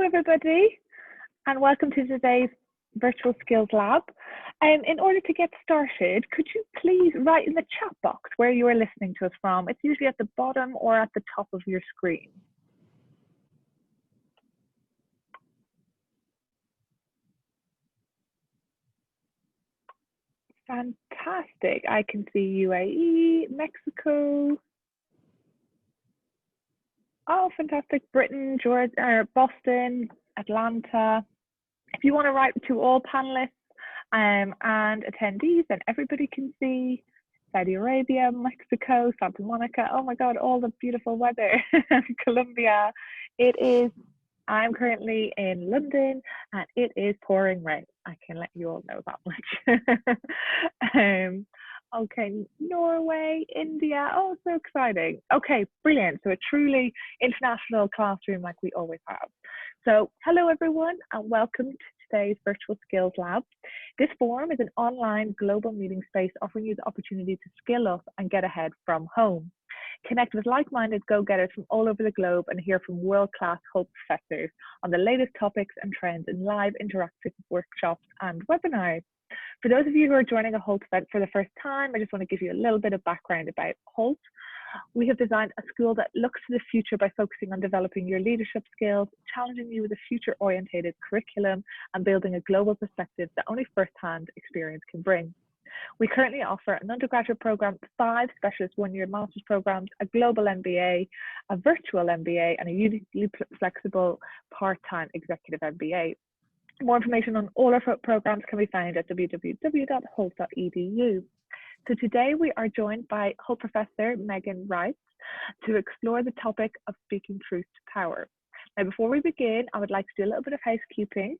everybody, and welcome to today's Virtual Skills Lab. In order to get started, could you please write in the chat box where you are listening to us from? It's usually at the bottom or at the top of your screen. Fantastic. I can see UAE, Mexico. Oh, fantastic. Britain, Georgia, Boston, Atlanta. If you want to write to all panelists and attendees, then everybody can see Saudi Arabia, Mexico, Santa Monica. Oh my God, all the beautiful weather. Colombia. I'm currently in London and it is pouring rain. I can let you all know that much. Okay, Norway, India, oh, so exciting. Okay, brilliant. So a truly international classroom like we always have. So hello everyone and welcome to today's Virtual Skills Lab. This forum is an online global meeting space offering you the opportunity to skill up and get ahead from home. Connect with like-minded go-getters from all over the globe and hear from world-class Hope professors on the latest topics and trends in live interactive workshops and webinars. For those of you who are joining a Holt event for the first time, I just want to give you a little bit of background about Holt. We have designed a school that looks to the future by focusing on developing your leadership skills, challenging you with a future-oriented curriculum, and building a global perspective that only first-hand experience can bring. We currently offer an undergraduate program, 5 specialist one-year master's programs, a global MBA, a virtual MBA, and a uniquely flexible part-time executive MBA. More information on all our programs can be found at www.holt.edu. So today we are joined by Holt Professor Megan Reitz to explore the topic of speaking truth to power. Now, before we begin, I would like to do a little bit of housekeeping.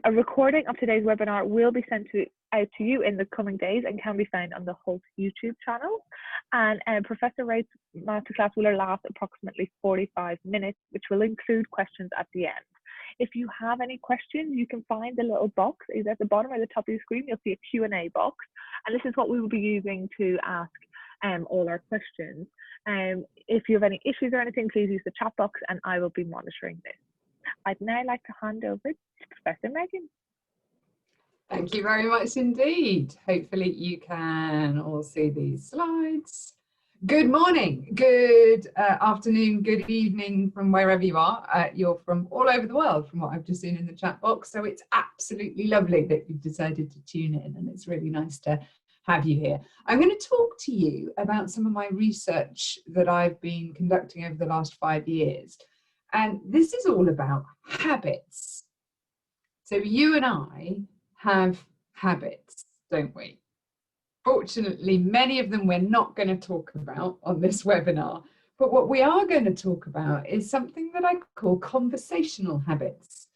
A recording of today's webinar will be sent out to you in the coming days and can be found on the Holt YouTube channel. And Professor Reitz's masterclass will last approximately 45 minutes, which will include questions at the end. If you have any questions, you can find the little box either at the bottom or the top of your screen. You'll see a Q&A box, and this is what we will be using to ask all our questions. If you have any issues or anything, please use the chat box and I will be monitoring this. I'd now like to hand over to Professor Megan. Thank you very much indeed. Hopefully you can all see these slides. Good morning, good afternoon, good evening from wherever you are. You're from all over the world from what I've just seen in the chat box. So it's absolutely lovely that you've decided to tune in, and it's really nice to have you here. I'm going to talk to you about some of my research that I've been conducting over the last 5 years. And this is all about habits. So you and I have habits, don't we? Fortunately, many of them we're not going to talk about on this webinar, but what we are going to talk about is something that I call conversational habits.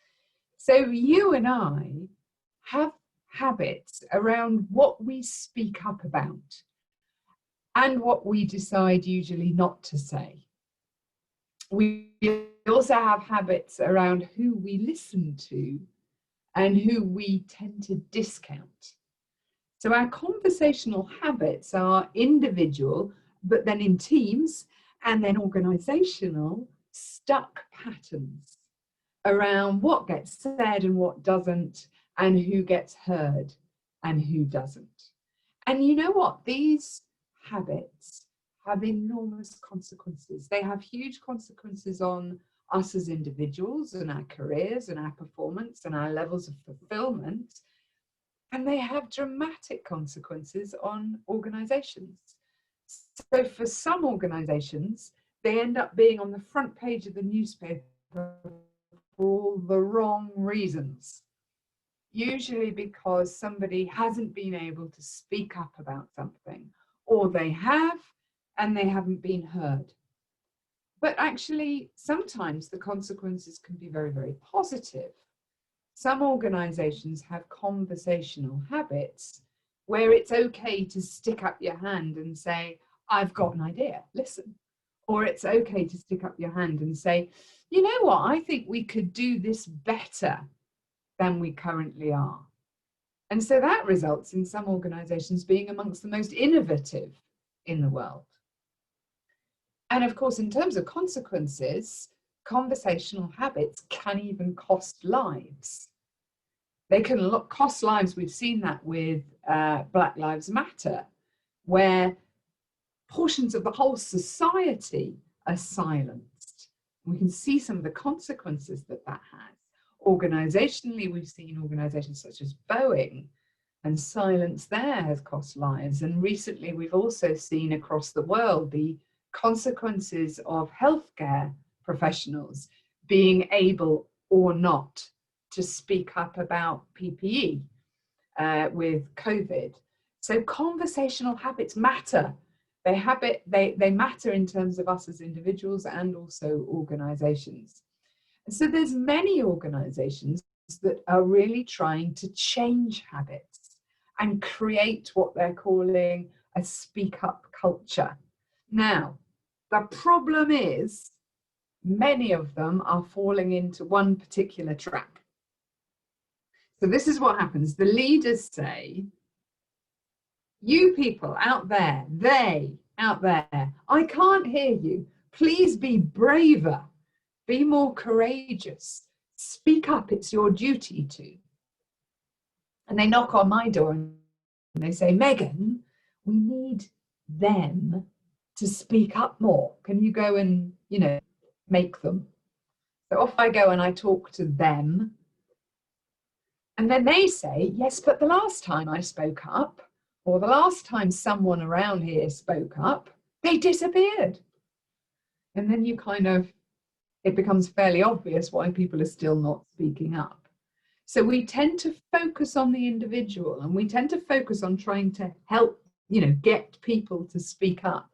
So you and I have habits around what we speak up about and what we decide usually not to say. We also have habits around who we listen to and who we tend to discount. So our conversational habits are individual, but then in teams, and then organizational, stuck patterns around what gets said and what doesn't, and who gets heard and who doesn't. And you know what? These habits have enormous consequences. They have huge consequences on us as individuals and our careers and our performance and our levels of fulfillment. And they have dramatic consequences on organizations. So for some organizations, they end up being on the front page of the newspaper for all the wrong reasons. Usually because somebody hasn't been able to speak up about something, or they have and they haven't been heard. But actually, sometimes the consequences can be very, very positive. Some organizations have conversational habits where it's okay to stick up your hand and say, I've got an idea, listen. Or it's okay to stick up your hand and say, you know what, I think we could do this better than we currently are. And so that results in some organizations being amongst the most innovative in the world. And of course, in terms of consequences, conversational habits can even cost lives. They can cost lives. We've seen that with Black Lives Matter, where portions of the whole society are silenced. We can see some of the consequences that that has. Organizationally, we've seen organizations such as Boeing, and silence there has cost lives. And recently, we've also seen across the world the consequences of healthcare professionals being able or not to speak up about PPE with COVID. So conversational habits matter. They matter in terms of us as individuals and also organizations. And so there's many organizations that are really trying to change habits and create what they're calling a speak up culture. Now, the problem is many of them are falling into one particular trap. So this is what happens. The leaders say, you people out there, they out there, I can't hear you. Please be braver, be more courageous, speak up, it's your duty to. And they knock on my door and they say, Megan, we need them to speak up more. Can you go and, make them? So off I go and I talk to them. And then they say, yes, but the last time I spoke up, or the last time someone around here spoke up, they disappeared. And then it becomes fairly obvious why people are still not speaking up. So we tend to focus on the individual, and we tend to focus on trying to help, get people to speak up.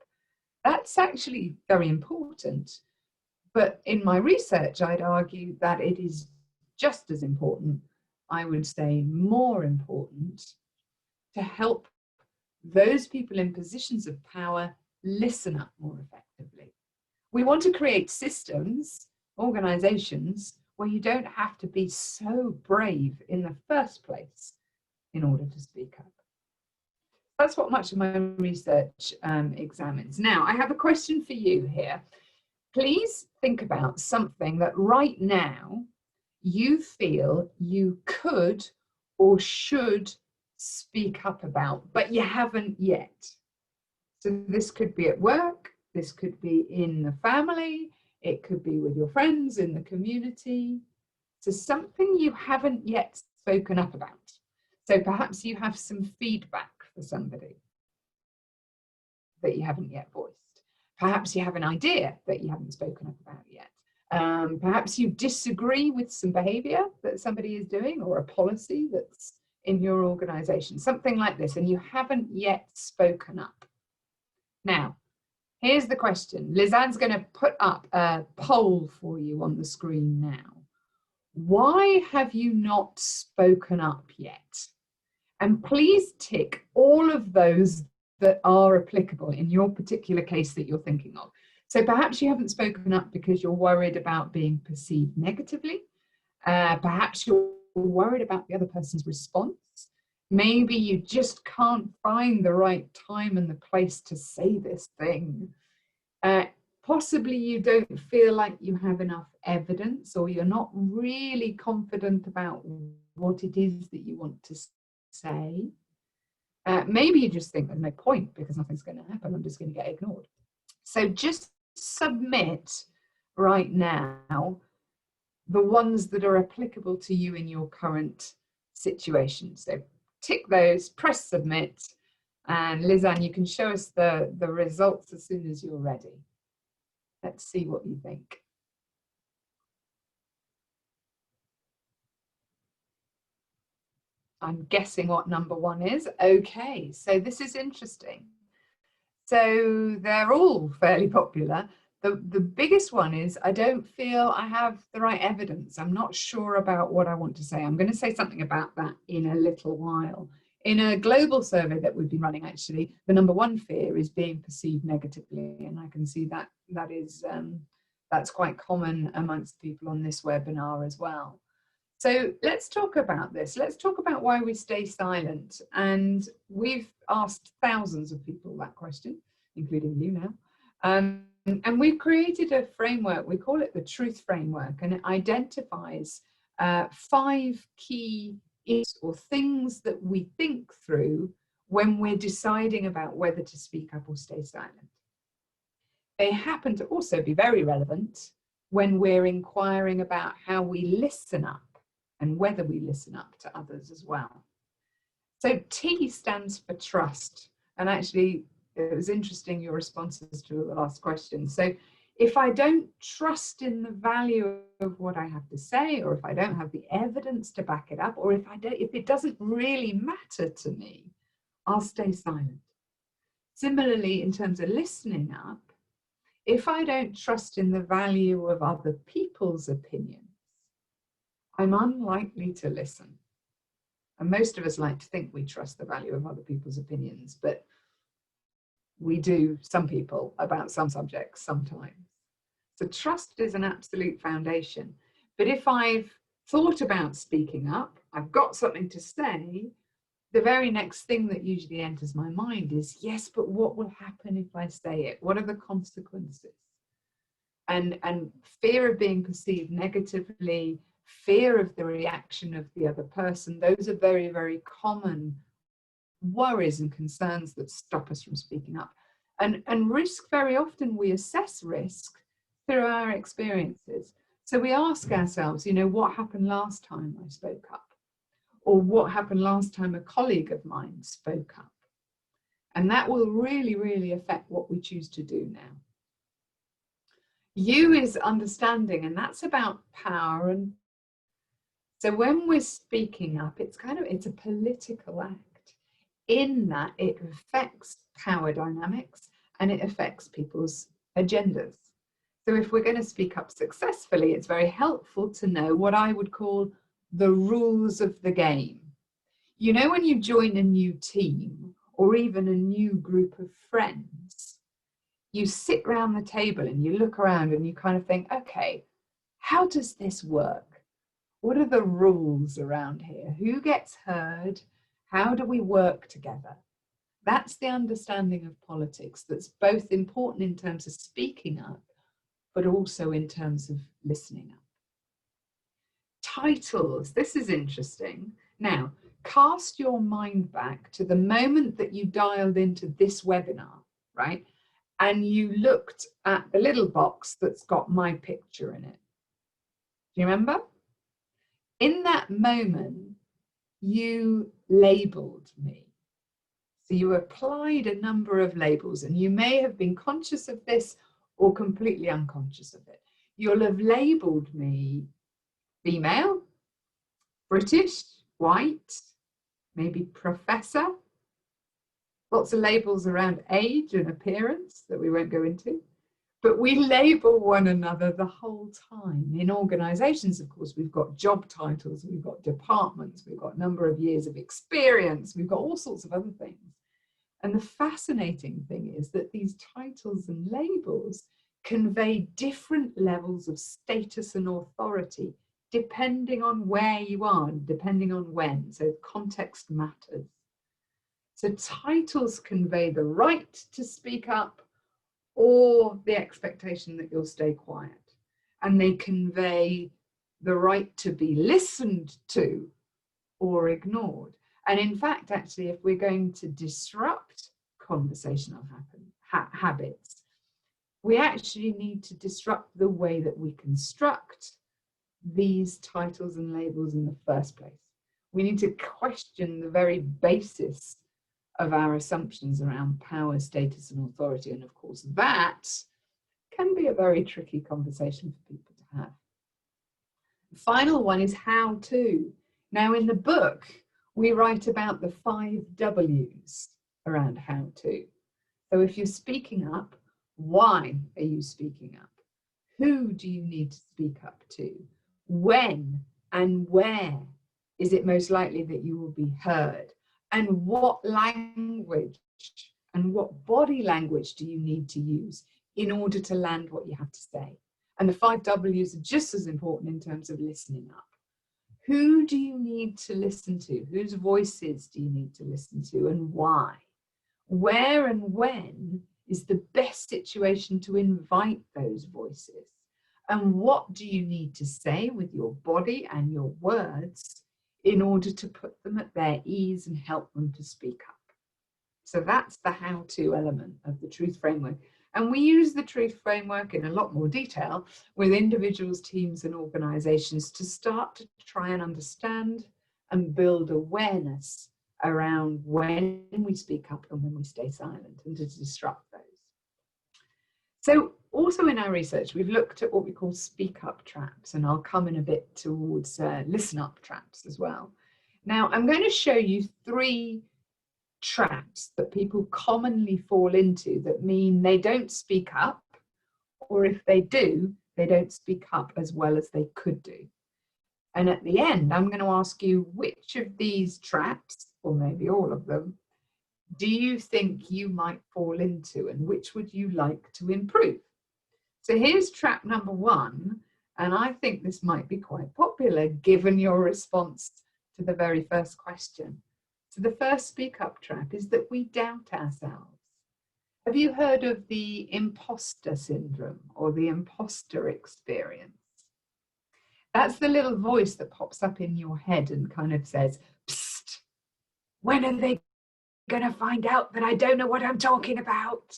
That's actually very important. But in my research, I'd argue that it is just as important, I would say more important, to help those people in positions of power listen up more effectively. We want to create systems, organizations, where you don't have to be so brave in the first place in order to speak up. That's what much of my research examines. Now, I have a question for you here. Please think about something that right now you feel you could or should speak up about, but you haven't yet. So this could be at work, this could be in the family, it could be with your friends in the community. So something you haven't yet spoken up about. So perhaps you have some feedback for somebody that you haven't yet voiced. Perhaps you have an idea that you haven't spoken up about yet. Perhaps you disagree with some behavior that somebody is doing or a policy that's in your organization, something like this, and you haven't yet spoken up. Now, here's the question. Lizanne's going to put up a poll for you on the screen now. Why have you not spoken up yet? And please tick all of those that are applicable in your particular case that you're thinking of. So perhaps you haven't spoken up because you're worried about being perceived negatively. Perhaps you're worried about the other person's response. Maybe you just can't find the right time and the place to say this thing. Possibly you don't feel like you have enough evidence, or you're not really confident about what it is that you want to say. Maybe you just think there's no point because nothing's going to happen, I'm just going to get ignored. So just submit right now the ones that are applicable to you in your current situation. So tick those, press submit, and Lizanne, you can show us the results as soon as you're ready. Let's see what you think. I'm guessing what number one is. Okay, so this is interesting. So they're all fairly popular. The biggest one is, I don't feel I have the right evidence. I'm not sure about what I want to say. I'm going to say something about that in a little while. In a global survey that we've been running, actually, the number one fear is being perceived negatively. And I can see that that's quite common amongst people on this webinar as well. So let's talk about this. Let's talk about why we stay silent. And we've asked thousands of people that question, including you now. And we've created a framework, we call it the truth framework, and it identifies 5 key issues or things that we think through when we're deciding about whether to speak up or stay silent. They happen to also be very relevant when we're inquiring about how we listen up and whether we listen up to others as well. So T stands for trust. And actually, it was interesting, your responses to the last question. So if I don't trust in the value of what I have to say, or if I don't have the evidence to back it up, or if it doesn't really matter to me, I'll stay silent. Similarly, in terms of listening up, if I don't trust in the value of other people's opinions, I'm unlikely to listen. And most of us like to think we trust the value of other people's opinions, but we do, some people, about some subjects sometimes. So trust is an absolute foundation. But if I've thought about speaking up, I've got something to say, the very next thing that usually enters my mind is, yes, but what will happen if I say it? What are the consequences? And fear of being perceived negatively, fear of the reaction of the other person, those are very, very common worries and concerns that stop us from speaking up. And risk, very often we assess risk through our experiences. So we ask ourselves, you know, what happened last time I spoke up? Or what happened last time a colleague of mine spoke up? And that will really, really affect what we choose to do now. U is understanding, and that's about power. And so when we're speaking up, it's a political act, in that it affects power dynamics and it affects people's agendas. So if we're going to speak up successfully, it's very helpful to know what I would call the rules of the game. You know, when you join a new team or even a new group of friends, you sit around the table and you look around and you kind of think, okay, how does this work? What are the rules around here? Who gets heard? How do we work together? That's the understanding of politics that's both important in terms of speaking up, but also in terms of listening up. Titles, this is interesting. Now, cast your mind back to the moment that you dialed into this webinar, right? And you looked at the little box that's got my picture in it. Do you remember? In that moment, you labeled me. So you applied a number of labels, and you may have been conscious of this or completely unconscious of it. You'll have labeled me female, British, white, maybe professor. Lots of labels around age and appearance that we won't go into. But we label one another the whole time. In organizations, of course, we've got job titles, we've got departments, we've got a number of years of experience, we've got all sorts of other things. And the fascinating thing is that these titles and labels convey different levels of status and authority, depending on where you are, depending on when. So context matters. So titles convey the right to speak up or the expectation that you'll stay quiet. And they convey the right to be listened to or ignored. And in fact, actually, if we're going to disrupt conversational habits, we actually need to disrupt the way that we construct these titles and labels in the first place. We need to question the very basis of our assumptions around power, status, and authority. And of course, that can be a very tricky conversation for people to have. The final one is how to. Now, in the book, we write about the 5 W's around how to. So if you're speaking up, why are you speaking up? Who do you need to speak up to? When and where is it most likely that you will be heard? And what language and what body language do you need to use in order to land what you have to say? And the 5 W's are just as important in terms of listening up. Who do you need to listen to? Whose voices do you need to listen to, and why? Where and when is the best situation to invite those voices? And what do you need to say with your body and your words in order to put them at their ease and help them to speak up? So that's the how-to element of the truth framework. And we use the truth framework in a lot more detail with individuals, teams, and organizations to start to try and understand and build awareness around when we speak up and when we stay silent, and to disrupt those. So also in our research, we've looked at what we call speak up traps, and I'll come in a bit towards listen up traps as well. Now, I'm going to show you 3 traps that people commonly fall into that mean they don't speak up, or if they do, they don't speak up as well as they could do. And at the end, I'm going to ask you which of these traps, or maybe all of them, do you think you might fall into, and which would you like to improve? So here's trap number 1, and I think this might be quite popular given your response to the very first question. So the first speak up trap is that we doubt ourselves. Have you heard of the imposter syndrome or the imposter experience? That's the little voice that pops up in your head and kind of says, "Psst, when are they going to find out that I don't know what I'm talking about?"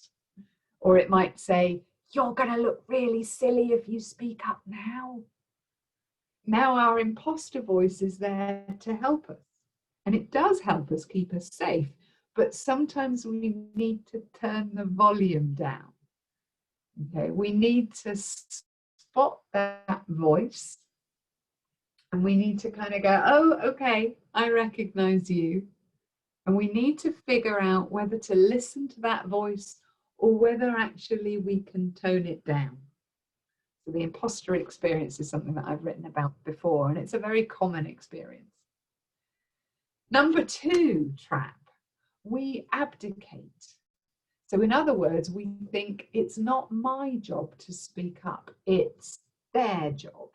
Or it might say, "You're going to look really silly if you speak up now." Now our imposter voice is there to help us. And it does help us keep us safe, but sometimes we need to turn the volume down. Okay, we need to spot that voice, and we need to kind of go, "Oh, okay, I recognize you." And we need to figure out whether to listen to that voice or whether actually we can tone it down. So the imposter experience is something that I've written about before, and it's a very common experience. Number 2 trap, we abdicate. So in other words, we think it's not my job to speak up, it's their job.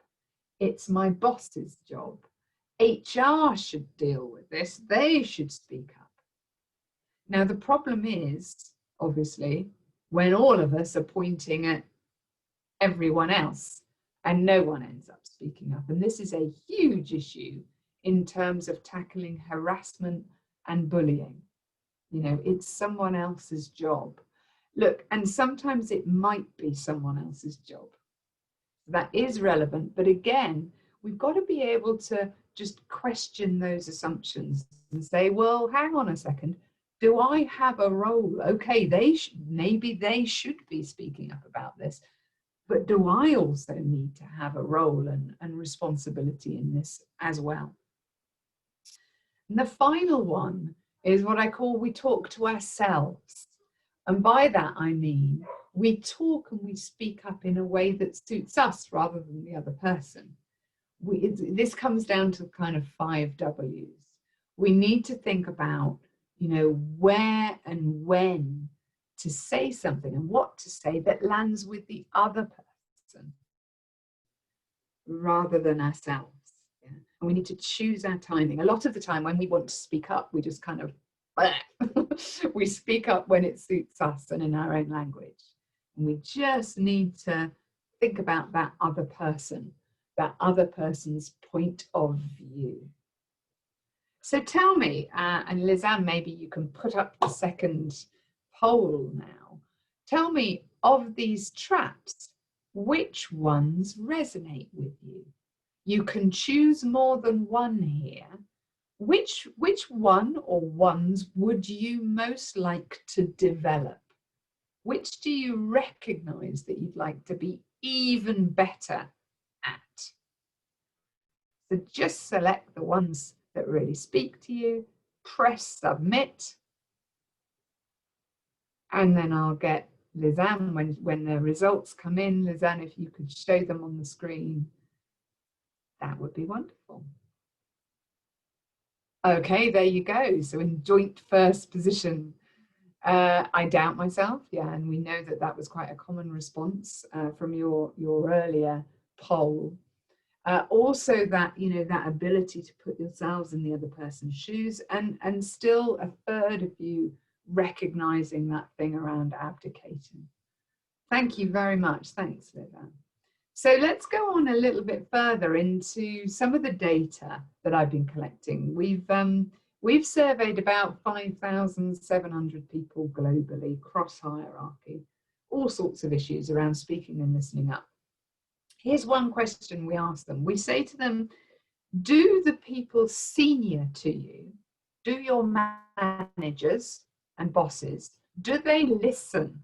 It's my boss's job. HR should deal with this, they should speak up. Now the problem is, obviously, when all of us are pointing at everyone else and no one ends up speaking up. And this is a huge issue in terms of tackling harassment and bullying. You know, it's someone else's job. Look, and sometimes it might be someone else's job. That is relevant, but again, we've got to be able to just question those assumptions and say, well, hang on a second, do I have a role? Okay, maybe they should be speaking up about this, but do I also need to have a role and responsibility in this as well? And the final one is what I call we talk to ourselves. And by that, I mean, we talk and we speak up in a way that suits us rather than the other person. This comes down to kind of 5 W's. We need to think about, you know, where and when to say something and what to say that lands with the other person rather than ourselves. Yeah? And we need to choose our timing. A lot of the time when we want to speak up, we just kind of, we speak up when it suits us and in our own language. And we just need to think about that other person, that other person's point of view. So tell me, and Lizanne, maybe you can put up the second poll now. Tell me, of these traps, which ones resonate with you? You can choose more than one here. Which one or ones would you most like to develop? Which do you recognize that you'd like to be even better at? So just select the ones that really speak to you, press submit, and then I'll get Lizanne, when the results come in, Lizanne, if you could show them on the screen, that would be wonderful. Okay, there you go. So in joint first position, I doubt myself. Yeah, and we know that that was quite a common response from your earlier poll. Also that, you know, that ability to put yourselves in the other person's shoes, and still a third of you recognizing that thing around abdicating. Thank you very much. Thanks, Liv-Anne. So let's go on a little bit further into some of the data that I've been collecting. We've surveyed about 5,700 people globally, cross hierarchy, all sorts of issues around speaking and listening up. Here's one question we ask them. We say to them, do the people senior to you, do your managers and bosses, do they listen?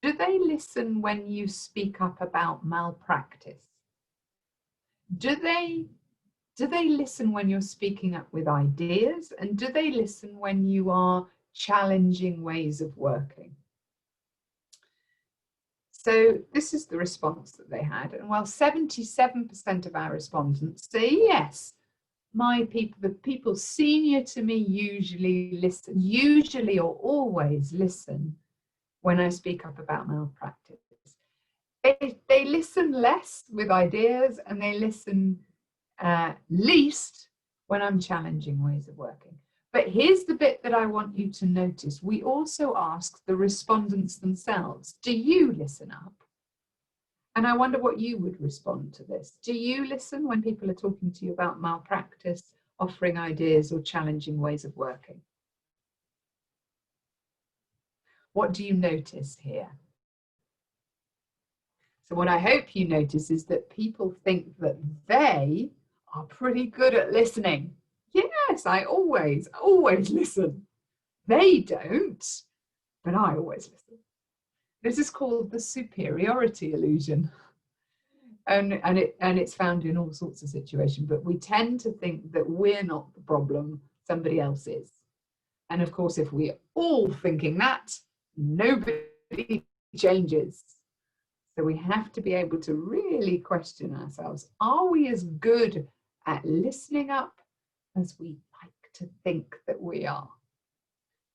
Do they listen when you speak up about malpractice? Do they listen when you're speaking up with ideas? And do they listen when you are challenging ways of working? So this is the response that they had. And while 77% of our respondents say, yes, the people senior to me usually listen, usually or always listen when I speak up about malpractice. They listen less with ideas, and they listen least when I'm challenging ways of working. But here's the bit that I want you to notice. We also asked the respondents themselves, do you listen up? And I wonder what you would respond to this. Do you listen when people are talking to you about malpractice, offering ideas, or challenging ways of working? What do you notice here? So what I hope you notice is that people think that they are pretty good at listening. Yes, I always listen. They don't, but I always listen. This is called the superiority illusion. And it's found in all sorts of situations, but we tend to think that we're not the problem, somebody else is. And of course, if we're all thinking that, nobody changes. So we have to be able to really question ourselves. Are we as good at listening up as we like to think that we are?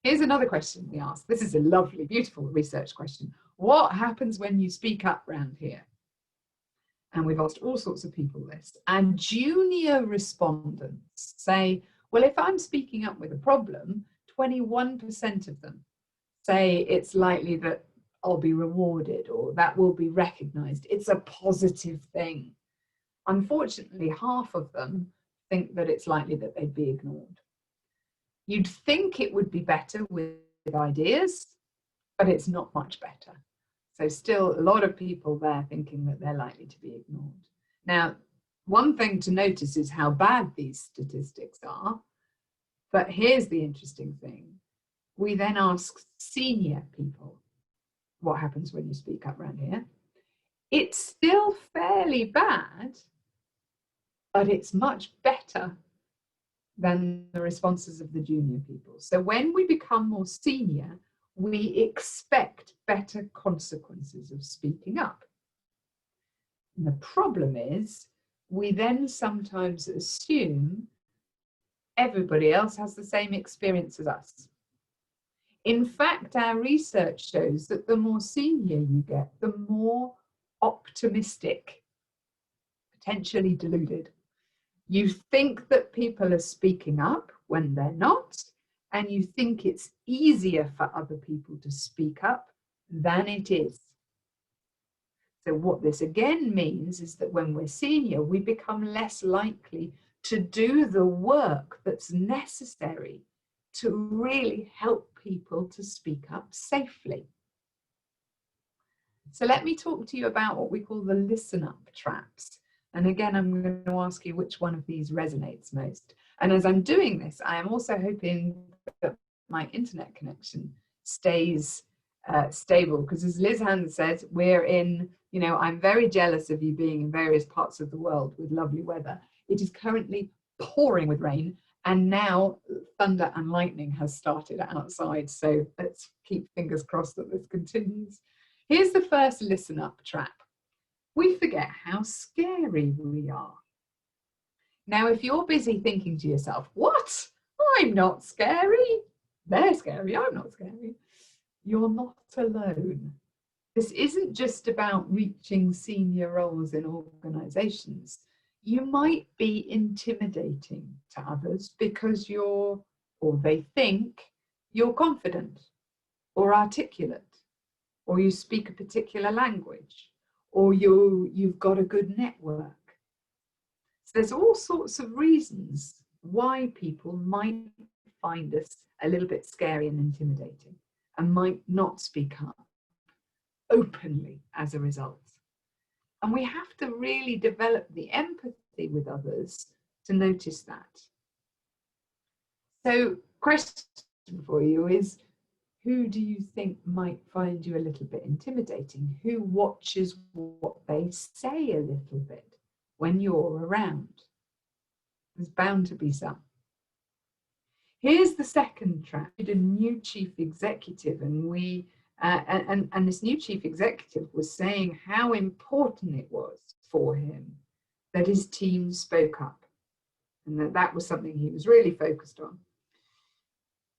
Here's another question we asked. This is a lovely, beautiful research question. What happens when you speak up round here? And we've asked all sorts of people this. And junior respondents say, well, if I'm speaking up with a problem, 21% of them say it's likely that I'll be rewarded or that will be recognized. It's a positive thing. Unfortunately, half of them think that it's likely that they'd be ignored. You'd think it would be better with ideas, but it's not much better. So still a lot of people there thinking that they're likely to be ignored. Now, one thing to notice is how bad these statistics are. But here's the interesting thing. We then ask senior people, what happens when you speak up around here? It's still fairly bad, but it's much better than the responses of the junior people. So when we become more senior, we expect better consequences of speaking up. And the problem is, we then sometimes assume everybody else has the same experience as us. In fact, our research shows that the more senior you get, the more optimistic, potentially deluded. You think that people are speaking up when they're not, and you think it's easier for other people to speak up than it is. So what this again means is that when we're senior, we become less likely to do the work that's necessary to really help people to speak up safely. So let me talk to you about what we call the listen up traps. And again, I'm going to ask you which one of these resonates most. And as I'm doing this, I am also hoping that my internet connection stays stable, because as Liz Hand said, we're in, I'm very jealous of you being in various parts of the world with lovely weather. It is currently pouring with rain, and now thunder and lightning has started outside. So let's keep fingers crossed that this continues. Here's the first listen up trap. We forget how scary we are. Now, if you're busy thinking to yourself, what? I'm not scary. They're scary, I'm not scary. You're not alone. This isn't just about reaching senior roles in organizations. You might be intimidating to others because they think you're confident or articulate, or you speak a particular language, or you've got a good network. So there's all sorts of reasons why people might find us a little bit scary and intimidating and might not speak up openly as a result. And we have to really develop the empathy with others to notice that. So, question for you is, who do you think might find you a little bit intimidating? Who watches what they say a little bit when you're around? There's bound to be some. Here's the second trap. A new chief executive, and this new chief executive was saying how important it was for him that his team spoke up, and that was something he was really focused on.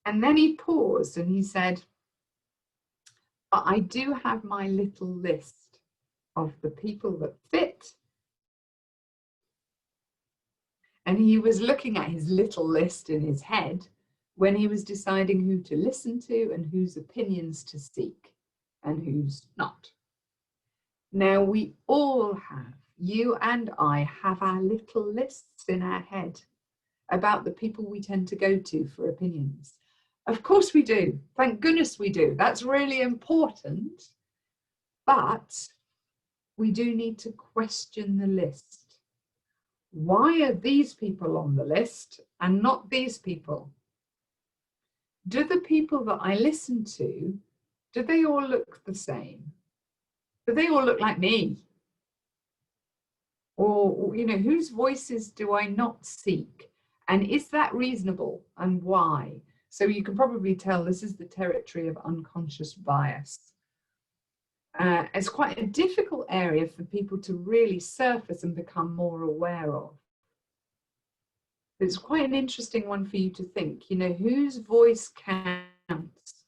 And then he paused and he said, I do have my little list of the people that fit. And he was looking at his little list in his head when he was deciding who to listen to and whose opinions to seek and whose not. Now, we all have, you and I have our little lists in our head about the people we tend to go to for opinions. Of course we do. Thank goodness we do. That's really important. But we do need to question the list. Why are these people on the list and not these people? Do the people that I listen to, do they all look the same? Do they all look like me? Or, whose voices do I not seek? And is that reasonable, and why? So you can probably tell this is the territory of unconscious bias. It's quite a difficult area for people to really surface and become more aware of. It's quite an interesting one for you to think, whose voice counts?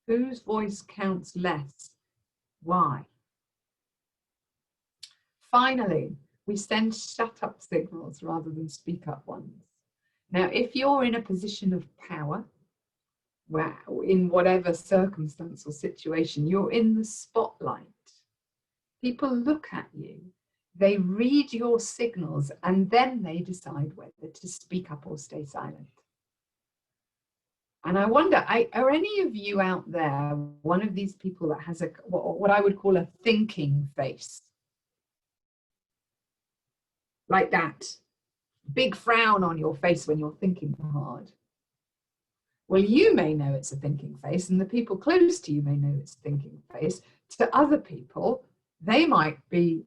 Whose voice counts less? Why? Finally, we send shut up signals rather than speak up ones. Now, if you're in a position of power, in whatever circumstance or situation, you're in the spotlight. People look at you, they read your signals, and then they decide whether to speak up or stay silent. And I wonder, are any of you out there one of these people that has what I would call a thinking face? Like that big frown on your face when you're thinking hard. Well, you may know it's a thinking face, and the people close to you may know it's a thinking face. To other people, they might be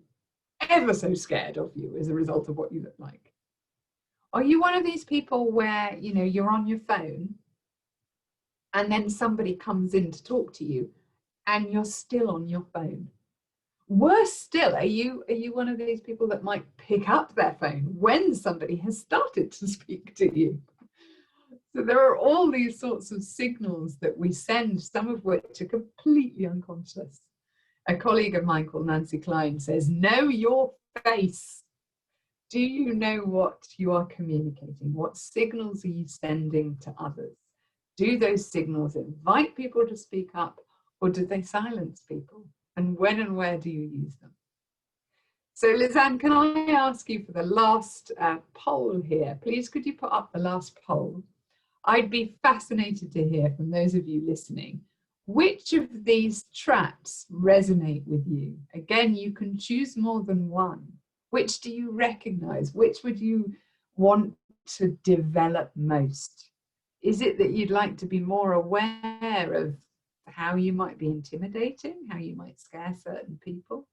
ever so scared of you as a result of what you look like. Are you one of these people where, you're on your phone and then somebody comes in to talk to you and you're still on your phone? Worse still, are you one of these people that might pick up their phone when somebody has started to speak to you? So there are all these sorts of signals that we send, some of which are completely unconscious. A colleague of mine called Nancy Klein says, know your face. Do you know what you are communicating? What signals are you sending to others? Do those signals invite people to speak up, or do they silence people? And when and where do you use them? So Lizanne, can I ask you for the last poll here? Please, could you put up the last poll? I'd be fascinated to hear from those of you listening, which of these traps resonate with you? Again, you can choose more than one. Which do you recognize? Which would you want to develop most? Is it that you'd like to be more aware of how you might be intimidating, how you might scare certain people?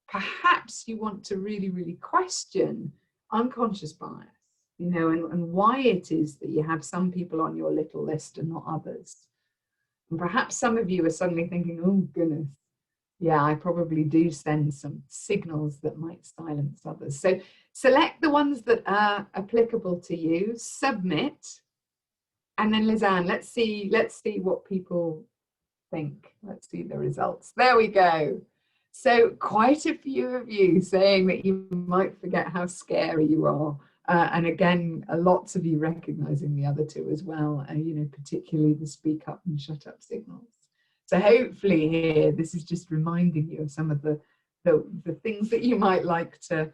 Perhaps you want to really, really question unconscious bias, and why it is that you have some people on your little list and not others. And perhaps some of you are suddenly thinking, oh goodness, yeah, I probably do send some signals that might silence others. So select the ones that are applicable to you, submit, and then Lizanne, let's see what people think. Let's see the results. There we go. So quite a few of you saying that you might forget how scary you are And again, lots of you recognizing the other two as well, you know, particularly the speak up and shut up signals. So hopefully here, this is just reminding you of some of the things that you might like to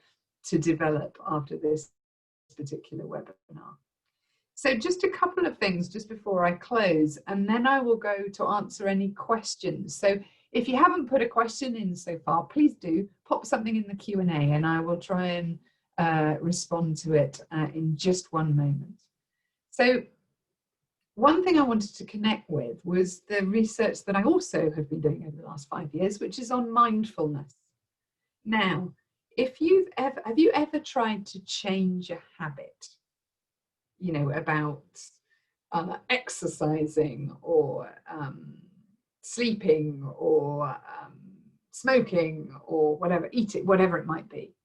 develop after this particular webinar. So just a couple of things just before I close, and then I will go to answer any questions. So if you haven't put a question in so far, please do pop something in the Q&A and I will try and respond to it in just one moment. So one thing I wanted to connect with was the research that I also have been doing over the last 5 years, which is on mindfulness. Now, have you ever tried to change a habit? You know, about exercising or sleeping or smoking or whatever, eating, whatever it might be.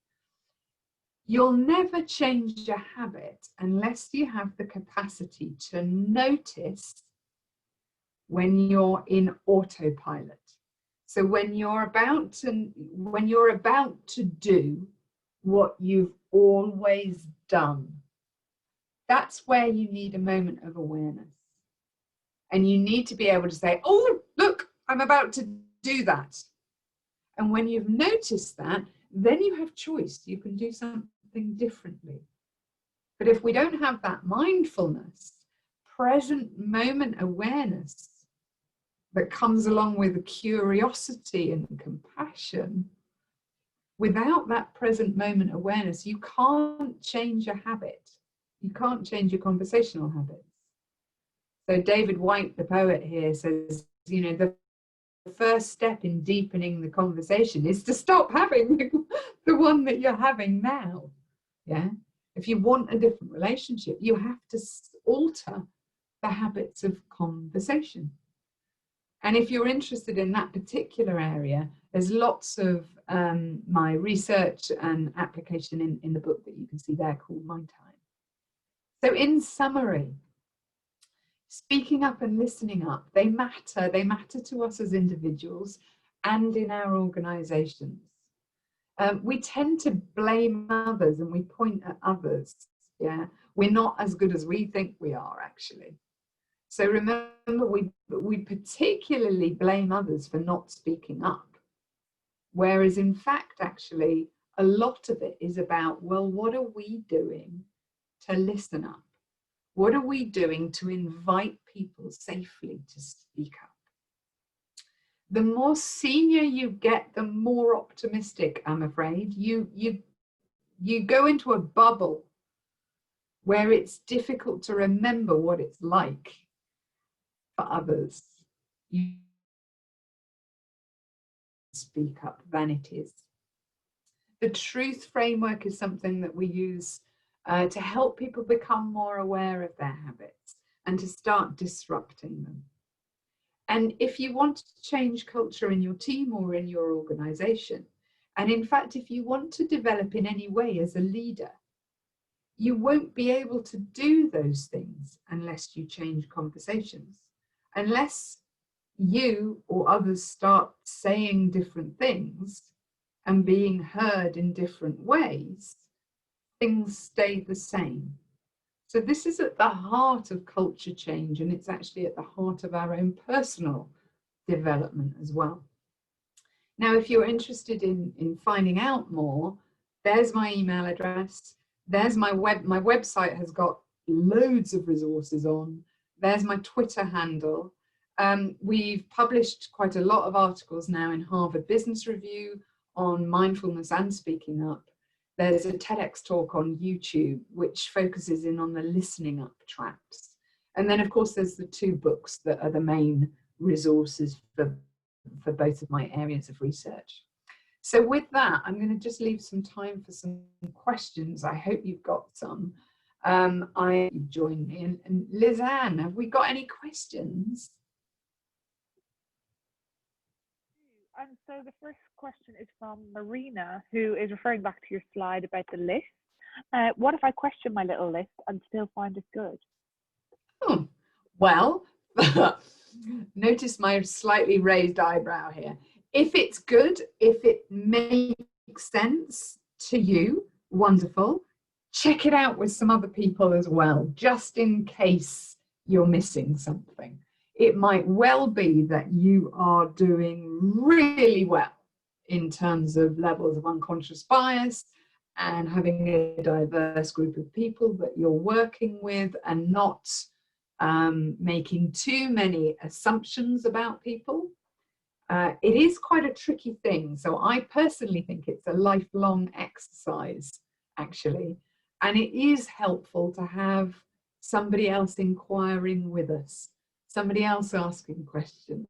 You'll never change a habit unless you have the capacity to notice when you're in autopilot. So when you're about to do what you've always done, that's where you need a moment of awareness. And you need to be able to say, oh, look, I'm about to do that. And when you've noticed that, then you have choice. You can do something differently. But if we don't have that mindfulness, present moment awareness that comes along with the curiosity and compassion, without that present moment awareness, you can't change a habit. You can't change your conversational habits. So David White, the poet here, says, you know, the first step in deepening the conversation is to stop having the one that you're having now. Yeah. If you want a different relationship, you have to alter the habits of conversation. And if you're interested in that particular area, there's lots of my research and application in the book that you can see there called Mind Time. So in summary, speaking up and listening up, they matter to us as individuals and in our organizations. We tend to blame others and we point at others. Yeah, we're not as good as we think we are, actually. So remember, we particularly blame others for not speaking up. Whereas in fact, actually, a lot of it is about, well, what are we doing to listen up? What are we doing to invite people safely to speak up? The more senior you get, the more optimistic, I'm afraid. You go into a bubble where it's difficult to remember what it's like for others. You speak up than it is. The truth framework is something that we use to help people become more aware of their habits and to start disrupting them. And if you want to change culture in your team or in your organization, and in fact, if you want to develop in any way as a leader, you won't be able to do those things unless you change conversations. Unless you or others start saying different things and being heard in different ways, things stay the same. So this is at the heart of culture change, and it's actually at the heart of our own personal development as well. Now, if you're interested in finding out more, there's my email address. There's my website has got loads of resources on. There's my Twitter handle. We've published quite a lot of articles now in Harvard Business Review on mindfulness and speaking up. There's a TEDx talk on YouTube, which focuses in on the listening up traps. And then, of course, there's the 2 books that are the main resources for both of my areas of research. So with that, I'm going to just leave some time for some questions. I hope you've got some. You've joined me. And Liz Ann, have we got any questions? And so the first question is from Marina, who is referring back to your slide about the list. What if I question my little list and still find it good? Oh, well, notice my slightly raised eyebrow here. If it's good, if it makes sense to you, wonderful. check it out with some other people as well, just in case you're missing something. It might well be that you are doing really well in terms of levels of unconscious bias and having a diverse group of people that you're working with, and not making too many assumptions about people. It is quite a tricky thing. So I personally think it's a lifelong exercise, actually. And it is helpful to have somebody else inquiring with us, somebody else asking questions,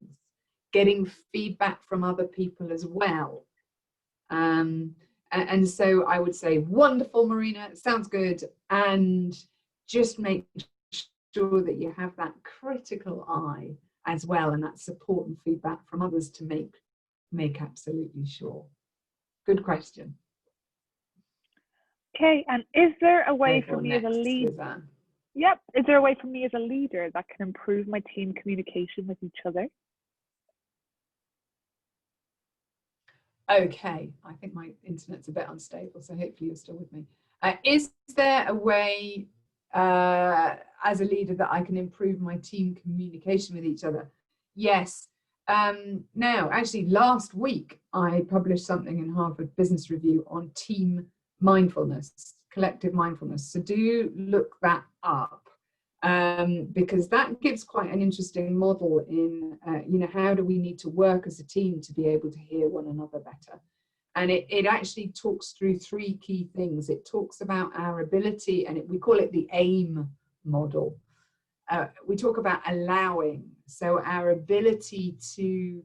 getting feedback from other people as well. And so I would say, wonderful, Marina, sounds good. And just make sure that you have that critical eye as well, and that support and feedback from others to make absolutely sure. Good question. Okay, and is there a way for me as a leader? Yep, is there a way for me as a leader that can improve my team communication with each other? Okay, I think my internet's a bit unstable, so hopefully you're still with me. Is there a way as a leader that I can improve my team communication with each other? Yes. Now, actually, last week I published something in Harvard Business Review on team mindfulness, collective mindfulness. So do look that up, because that gives quite an interesting model in, how do we need to work as a team to be able to hear one another better. And it actually talks through three key things. It talks about our ability, and we call it the AIM model. We talk about allowing, so our ability to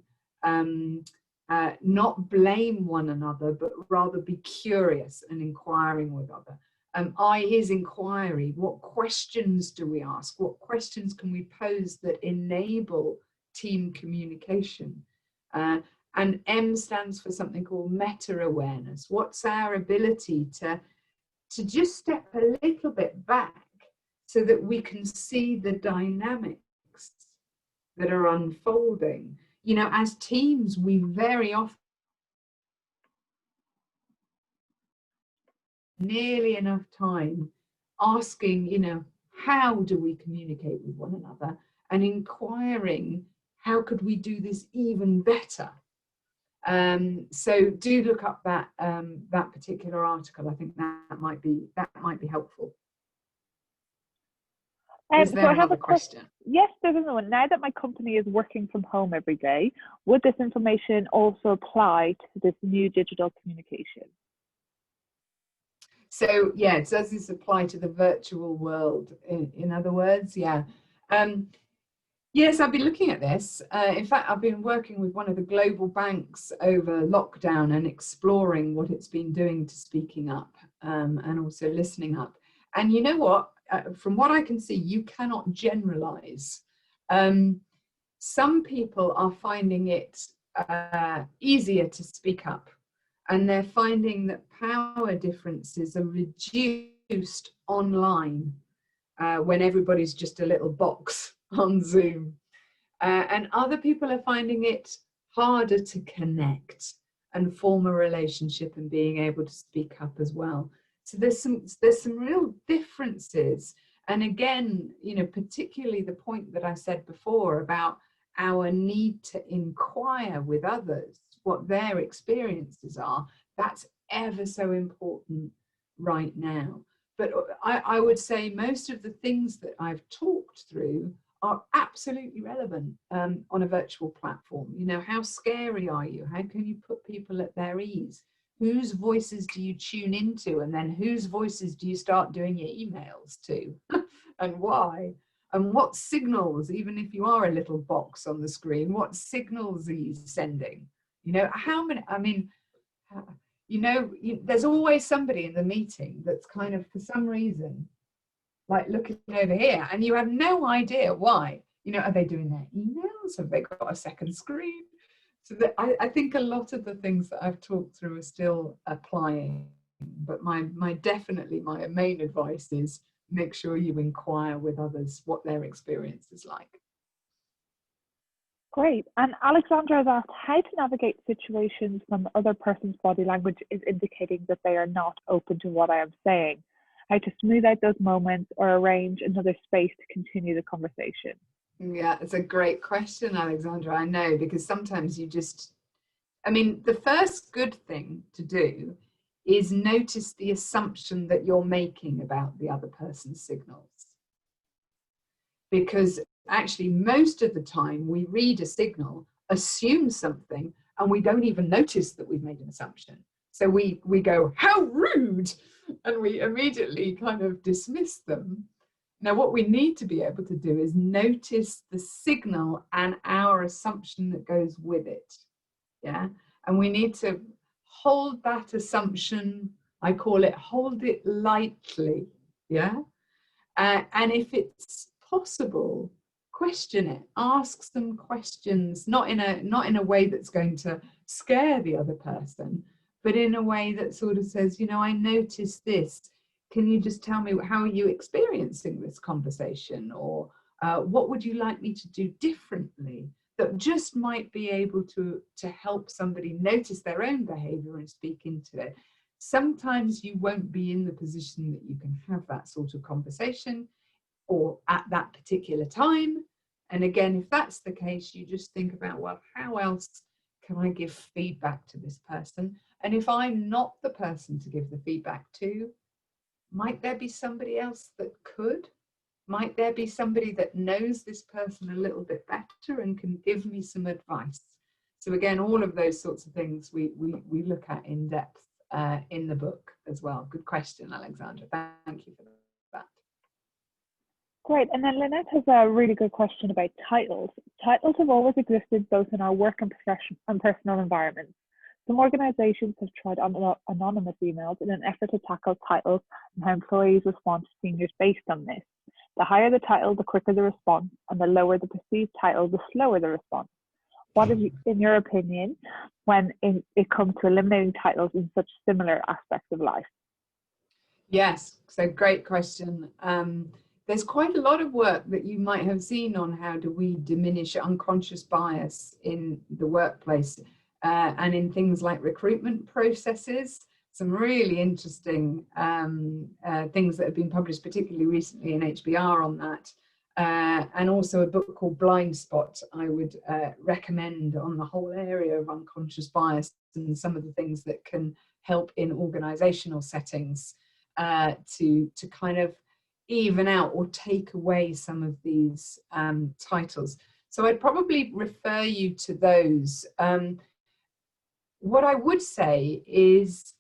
not blame one another, but rather be curious and inquiring with other. I is inquiry. What questions do we ask? What questions can we pose that enable team communication? And M stands for something called meta-awareness. What's our ability to just step a little bit back so that we can see the dynamics that are unfolding? As teams, we very often nearly enough time asking, how do we communicate with one another, and inquiring, how could we do this even better? So do look up that particular article. I think that might be helpful. Is there another question? Yes, there's another one. Now that my company is working from home every day, would this information also apply to this new digital communication? So yeah, does this apply to the virtual world? In other words, yeah. Yes, I've been looking at this. In fact, I've been working with one of the global banks over lockdown and exploring what it's been doing to speaking up, and also listening up. And you know what? From what I can see, you cannot generalize. Some people are finding it easier to speak up, and they're finding that power differences are reduced online when everybody's just a little box on Zoom. And other people are finding it harder to connect and form a relationship and being able to speak up as well. So there's some real differences. And again, particularly the point that I said before about our need to inquire with others what their experiences are, that's ever so important right now. But I would say most of the things that I've talked through are absolutely relevant on a virtual platform. How scary are you? How can you put people at their ease? Whose voices do you tune into? And then whose voices do you start doing your emails to? And why? And what signals, even if you are a little box on the screen, what signals are you sending? How many, there's always somebody in the meeting that's kind of, for some reason, like looking over here, and you have no idea why. Are they doing their emails? Have they got a second screen? So that I think a lot of the things that I've talked through are still applying. But my main advice is make sure you inquire with others what their experience is like. Great. And Alexandra has asked how to navigate situations when the other person's body language is indicating that they are not open to what I am saying. how to smooth out those moments or arrange another space to continue the conversation? Yeah, it's a great question, Alexandra. I know, because sometimes you just, I mean, the first good thing to do is notice the assumption that you're making about the other person's signals. Because actually, most of the time we read a signal, assume something, and we don't even notice that we've made an assumption. So we go, how rude, and we immediately kind of dismiss them. Now, what we need to be able to do is notice the signal and our assumption that goes with it. Yeah. And we need to hold that assumption. I call it hold it lightly. Yeah. And if it's possible, question it. Ask some questions, not in a way that's going to scare the other person, but in a way that sort of says, you know, I noticed this. Can you just tell me, how are you experiencing this conversation? Or what would you like me to do differently? That just might be able to help somebody notice their own behavior and speak into it. Sometimes you won't be in the position that you can have that sort of conversation or at that particular time. And again, if that's the case, you just think about, well, how else can I give feedback to this person? And if I'm not the person to give the feedback to, might there be somebody else that could? Might there be somebody that knows this person a little bit better and can give me some advice? So again, all of those sorts of things we look at in depth in the book as well. Good question, Alexandra. Thank you for that. Great. And then Lynette has a really good question about titles. Titles have always existed both in our work and personal environments. Some organizations have tried anonymous emails in an effort to tackle titles and how employees respond to seniors based on this. The higher the title, the quicker the response, and the lower the perceived title, the slower the response. What is, in your opinion, when it comes to eliminating titles in such similar aspects of life? Yes, so great question. There's quite a lot of work that you might have seen on how do we diminish unconscious bias in the workplace and in things like recruitment processes. Some really interesting things that have been published, particularly recently in HBR on that. And also a book called Blind Spot I would recommend on the whole area of unconscious bias and some of the things that can help in organizational settings to kind of even out or take away some of these titles. So I'd probably refer you to those. What I would say is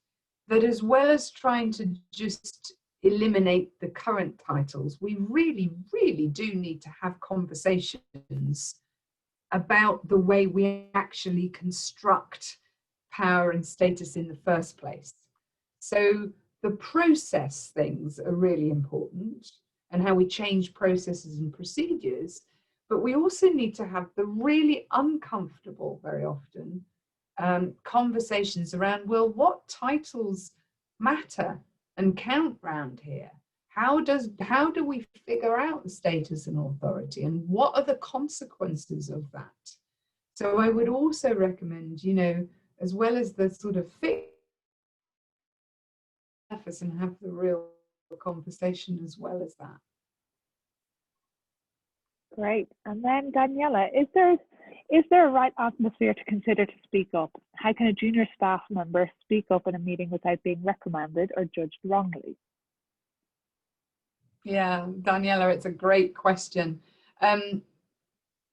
that as well as trying to just eliminate the current titles, we really, really do need to have conversations about the way we actually construct power and status in the first place. So the process things are really important and how we change processes and procedures, but we also need to have the really uncomfortable, very often, conversations around, well, what titles matter and count round here? How do we figure out status and authority, and what are the consequences of that? So I would also recommend, you know, as well as the sort of fit surface, and have the real conversation as well as that. Great. And then Daniela, is there a right atmosphere to consider to speak up? How can a junior staff member speak up in a meeting without being reprimanded or judged wrongly? Yeah, Daniela, it's a great question.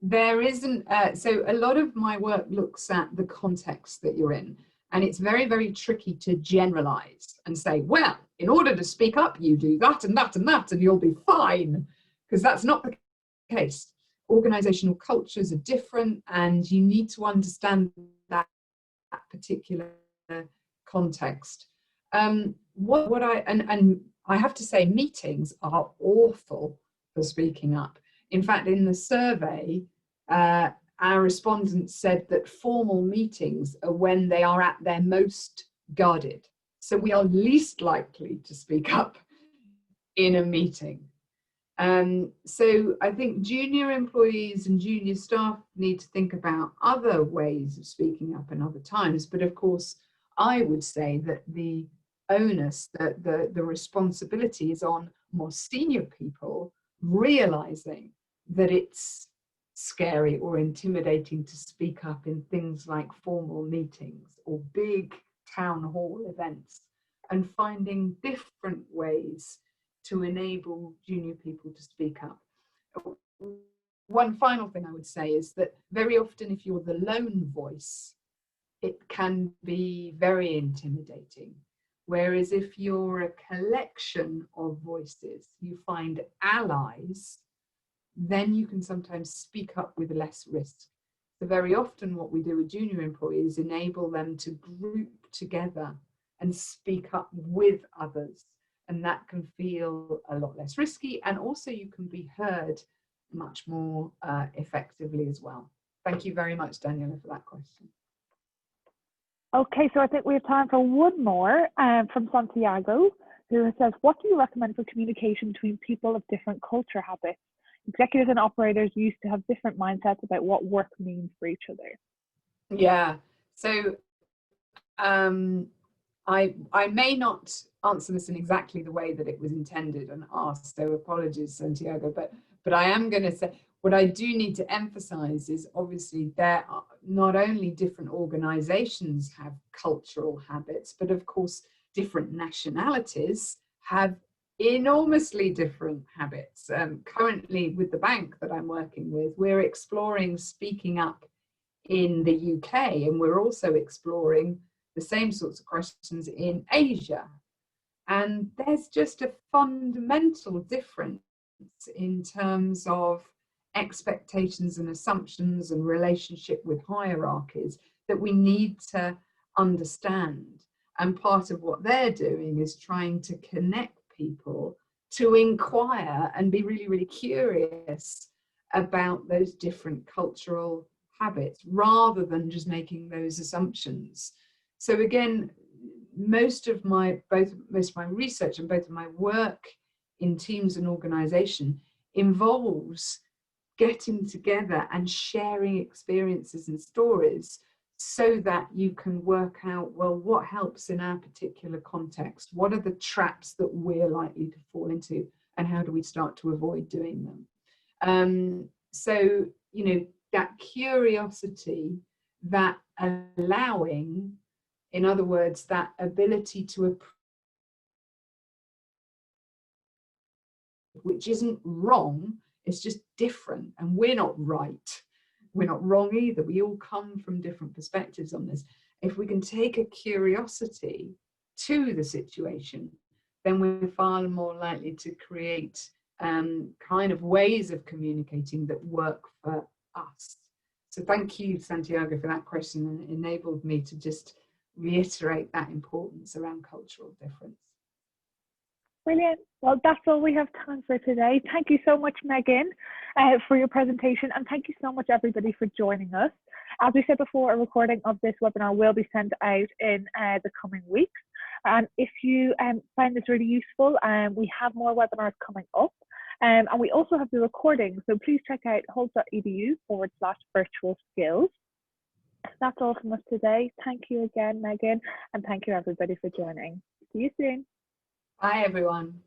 There isn't, so a lot of my work looks at the context that you're in, and it's very, very tricky to generalize and say, well, in order to speak up, you do that and that and that, and you'll be fine, because that's not the case. Organizational cultures are different, and you need to understand that particular context. What I have to say, meetings are awful for speaking up. In fact, in the survey, our respondents said that formal meetings are when they are at their most guarded. So we are least likely to speak up in a meeting. So I think junior employees and junior staff need to think about other ways of speaking up and other times. But of course, I would say that the onus, the responsibility is on more senior people realizing that it's scary or intimidating to speak up in things like formal meetings or big town hall events, and finding different ways to enable junior people to speak up. One final thing I would say is that very often, if you're the lone voice, it can be very intimidating. Whereas if you're a collection of voices, you find allies, then you can sometimes speak up with less risk. So very often what we do with junior employees, enable them to group together and speak up with others. And that can feel a lot less risky. And also you can be heard much more effectively as well. Thank you very much, Daniela, for that question. Okay, so I think we have time for one more from Santiago, who says, what do you recommend for communication between people of different culture habits? Executives and operators used to have different mindsets about what work means for each other. Yeah, so I may not answer this in exactly the way that it was intended and asked, so apologies, Santiago, but I am going to say, what I do need to emphasize is obviously there are not only different organizations have cultural habits, but of course different nationalities have enormously different habits. Currently with the bank that I'm working with, we're exploring speaking up in the UK, and we're also exploring the same sorts of questions in Asia. And there's just a fundamental difference in terms of expectations and assumptions and relationship with hierarchies that we need to understand. And part of what they're doing is trying to connect people to inquire and be really, really curious about those different cultural habits rather than just making those assumptions. So again, most of my research and both of my work in teams and organization involves getting together and sharing experiences and stories so that you can work out, well, what helps in our particular context? What are the traps that we're likely to fall into, and how do we start to avoid doing them? So, you know, that curiosity, that allowing, in other words, that ability to, which isn't wrong, it's just different, and we're not right. We're not wrong either. We all come from different perspectives on this. If we can take a curiosity to the situation, then we're far more likely to create kind of ways of communicating that work for us. So thank you, Santiago, for that question, and it enabled me to just reiterate that importance around cultural difference. Brilliant. Well, that's all we have time for today. Thank you so much, Megan, for your presentation, and thank you so much, everybody, for joining us. As we said before, a recording of this webinar will be sent out in the coming weeks. And if you find this really useful, we have more webinars coming up. And we also have the recording, so please check out holt.edu/virtual skills. That's all from us today. Thank you again, Megan, and thank you, everybody, for joining. See you soon. Bye, everyone.